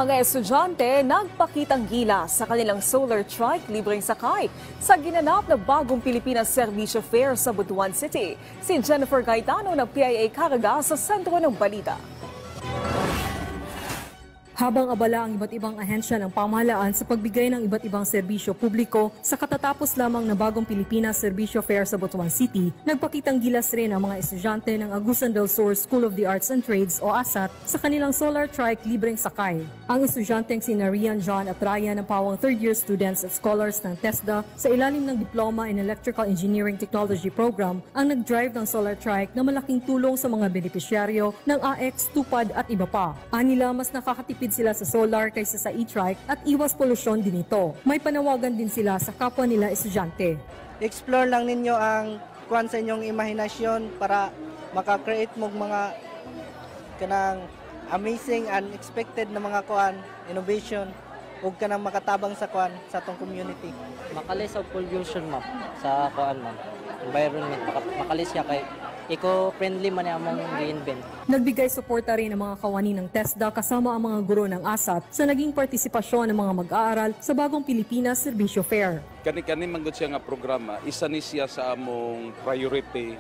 Mga estudyante nagpakitang gilas sa kanilang solar trike libreng sakay sa ginanap na bagong Pilipinas Servisyo Fair sa Butuan City. Si Jennifer Gaetano ng PIA Caraga sa sentro ng balita. Habang abala ang iba't ibang ahensya ng pamahalaan sa pagbigay ng iba't ibang serbisyo publiko sa katatapos lamang na bagong Pilipinas Servisyo Fair sa Butuan City, nagpakitang gilas rin ang mga estudyante ng Agusan del Sur School of the Arts and Trades o ASAT sa kanilang solar trike libreng sakay. Ang estudyanteng sina Rian John at Ryan ng pawang third-year students at scholars ng TESDA sa ilalim ng Diploma in Electrical Engineering Technology Program ang nag-drive ng solar trike na malaking tulong sa mga benepisyaryo ng AX, Tupad at iba pa. Anila mas nakakatipid sila sa solar kaysa sa e-trike at iwas polusyon din ito. May panawagan din sila sa kapwa nila estudyante. Explore lang ninyo ang kuan sa inyong imahinasyon para maka-create mo mga kanang amazing, unexpected na mga kuan, innovation ug kanang makatabang sa kuan sa atong community. Makalis og pollution ma'am sa kuan ma'am. Environment makalis siya kay eco-friendly man among gi-invent. Nagbigay suporta rin ang mga kawani ng TESDA kasama ang mga guro ng ASAT sa naging partisipasyon ng mga mag-aaral sa bagong Pilipinas Servisyo Fair. Kani-kani man gud siya nga programa, isa ni siya sa among priority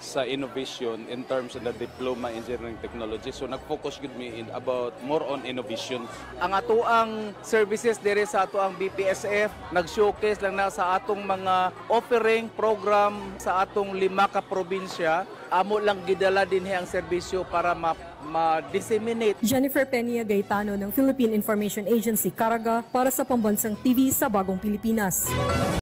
sa innovation in terms of the Diploma in Engineering Technology. So nag-focus gud mi about more on innovation. Ang atoang services diri sa atoang BPSF nag-showcase lang na sa atong mga offering program sa atong 5 ka probinsya. Amo lang gidala dinhi ang serbisyo para ma-disseminate. Jennifer Peña Gaetano ng Philippine Information Agency Caraga para sa Pambansang TV sa Bagong Pilipinas.